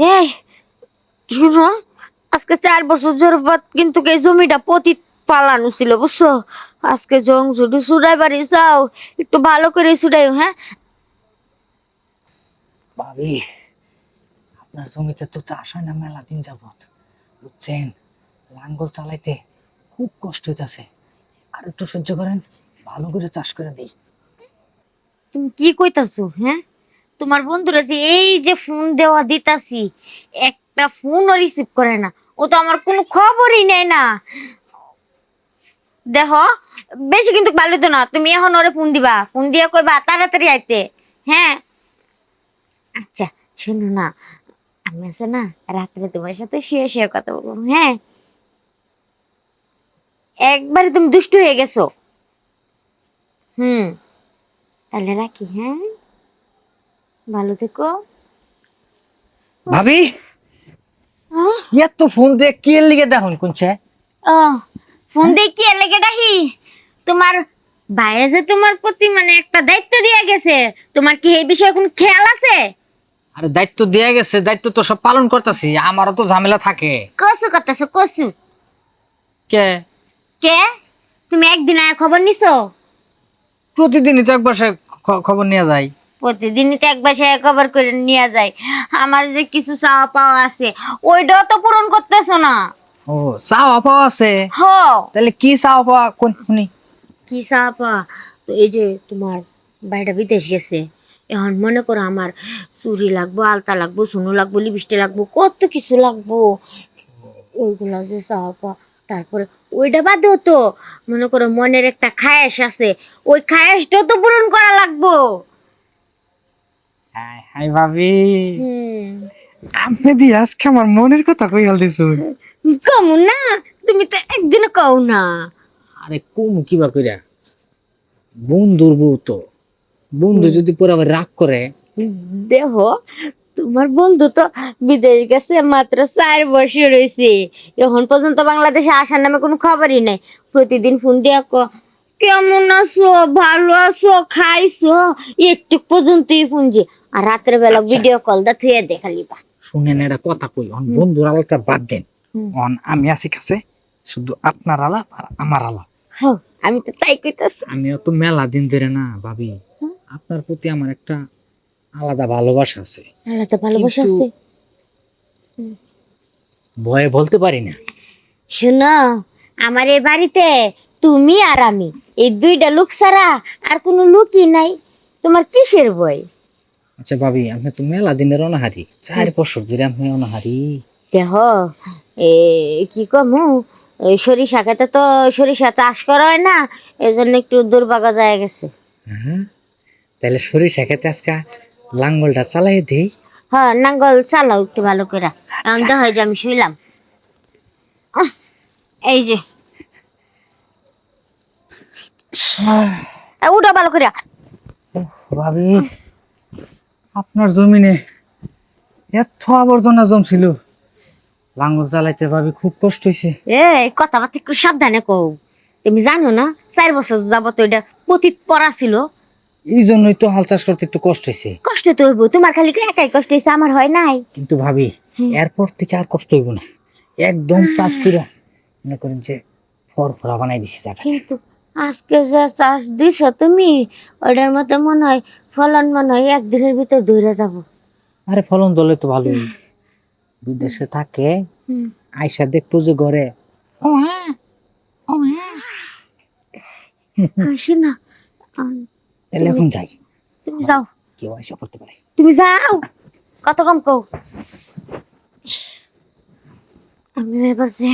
এই শুনো, আজকে 4 বছর যাবত কিন্তু এই জমিটা পতিত পালানো ছিল বুঝছো। আজকে জং যদি সুরাই বাড়ি যাও, একটু ভালো করে সুরাইও। হ্যাঁ ভাবি, আপনার জমিতে তো চাষ হয় না মেলা দিন যাবত, বুঝছেন? লাঙ্গল চালাইতে খুব কষ্ট হইতাছে। আর একটু সহ্য করেন, ভালো করে চাষ করে দেই। তুমি কি কইতাছো? হ্যাঁ, তোমার বন্ধুরা যে এই যে ফোন দেওয়া দিতাছি, একটা ফোনও রিসিভ করে না। ও তো আমার কোনো খবরই নেয় না। দেখো, বেশি কিন্তু ভালো তো না। তুমি এখন ওরে ফোন দিবা, ফোন দিয়ে কইবা তাড়াতাড়ি আইতে। হ্যাঁ, আচ্ছা শোনো না, আমি আছে না রাত্রে তোমার সাথে শুয়ে শুয়ে কথা বলবো। হ্যাঁ, একবারে তুমি দুষ্ট হয়ে গেছো। হুম, তাহলে রাখি। হ্যাঁ, ভালো থেকো। ভাবি, আহ, এত ফোন দিয়ে কি এর লিগে দেখুন কোনছে? ও ফোন দিয়ে কি আর লেগে ডাকি? তোমার ভাইয়া যে তোমার প্রতি মানে একটা দায়িত্ব দিয়ে গেছে, তোমার কি এই বিষয়ে কোনো খেয়াল আছে? আরে দায়িত্ব দেয়া গেছে, দায়িত্ব তো সব পালন করতেছি, আমারও তো ঝামেলা থাকে। কসু করতেছো কসু? কে? কে? তুমি একদিন আয়া খবর নিছো? প্রতিদিনই তো একবার সে খবর নিয়ে যায়। প্রতিদিনই তো একবার সে খবর করে নিয়ে যায়। আমার যে কিছু চাওয়া পাওয়া আছে, ওইটাও তো পূরণ করতেছো না। ও, চাওয়া পাওয়া আছে? হ, তাহলে কি চাওয়া পাওয়া কোন শুনি? কি চাওয়া পাওয়া? তো এই যে তোমার ভাইটা বিদেশ গেছে, এখন মনে করো আমার চুড়ি লাগবো, আলতা লাগবো, সোনু লাগবো, লিপস্টিক লাগবো, কত কিছু লাগবো। ওইগুলা যে চাওয়া পাওয়া, তারপরে ওইটা বাদেও তো মনে করো মনের একটা খায়েশ আছে, ওই খায়েশটাও তো পূরণ করা লাগবো। হাই হাই ভাবি, হুম, আপনি দি আজকে আমার মনের কথা কই হাল দিছো। কমু না, তুমি তো একদিন কও না। আরে কুম কিবা কইরা, বন্ধুর বউ তো, বন্ধু যদি পরে আবার রাগ করে। দেহ, তোমার বন্ধু তো বিদেশ গেছে মাত্র 4 বছর হয়েছে, এখন পর্যন্ত বাংলাদেশে আসার নামে কোনো খবরই নাই। প্রতিদিন ফোন দিয়া কেমন আছো, ভালো আছো, খাইছো, একটু পর্যন্তই ফোনজি। আর রাতের বেলা আচ্ছা ভিডিও কল দা থুয়ে দেখালিবা। শুনেন, একটা কথা কই, অন বন্ধুর আলাপটা বাদ দেন। হুম। অন আমি আছি কাছে, শুধু আপনার আলাপ আর আমার আলাপ। হ্যাঁ, আমি তো তাই কইতাছি। আমিও তো মেলা দিন ধরে না ভাবি, আপনার প্রতি আমার একটা আলাদা ভালোবাসা আছে, আল্লাহ তো ভালোবাসা কিন্তু আছে। ভয়ে বলতে পারি না। শোনো, আমার এই বাড়িতে তুমি আর আমি, এই দুইটা লোক ছাড়া আর কোনো লোকই নাই। তোমার কিসের ভয়? আচ্ছা ভাবি, আপনি তো মেলা দিনের অনাহারি, 4 বছর ধরে আপনি অনাহারি। দেহ, এ কি কমু, এই সরিষা খেতে তো সরিষা চাষ করা হয় না, এই জন্য একটু দুর্ভাগা যায় গেছে। হ্যাঁ, তাহলে সরিষা খেতে আজকে লাঙ্গলটা চালাই দেই। হ্যাঁ, নাঙ্গল চালাও একটু ভালো করে। এমন আচ্ছা। তো হয় যে আমি শুইলাম। এই যে উঠো ভালো করে। ভাবি, আপনার জমিনে এত আবর্জনা জমছিল, লাঙ্গল চালাইতে ভাবি খুব কষ্ট হয়েছে। কথাবার্তা একটু সাবধানে কও। তুমি জানো না 4 বছর যাবত ওইটা পতিত পড়া ছিল। এই জন্যই তো হাল চাষ করতে একটু কষ্ট হয়েছে। কষ্ট তো হইব, তোমার খালি কি একাই কষ্ট হয়েছে, আমার হয় নাই? কিন্তু ভাবি, হুম। এরপর থেকে আর কষ্ট হইব না, একদম চাষ করে মনে করেন যে ফরফরা বানাই দিছি জায়গাটা। কিন্তু আজকে যে চাষ দিছ তুমি, ওইটার মধ্যে মনে হয় ফলন মনে হয় একদিনের ভিতর ধরে যাব। আরে ফলন দলে তো ভালোই, বিদেশে থাকে, হুম। আয়সা দেখবো যে ঘরে ও হ্যাঁ, ও হ্যাঁ। আসি না, তাহলে এখন যাই, তুমি যাও, কেউ আয়সা করতে পারে। তুমি যাও, কত কম কও। আমি এবার যে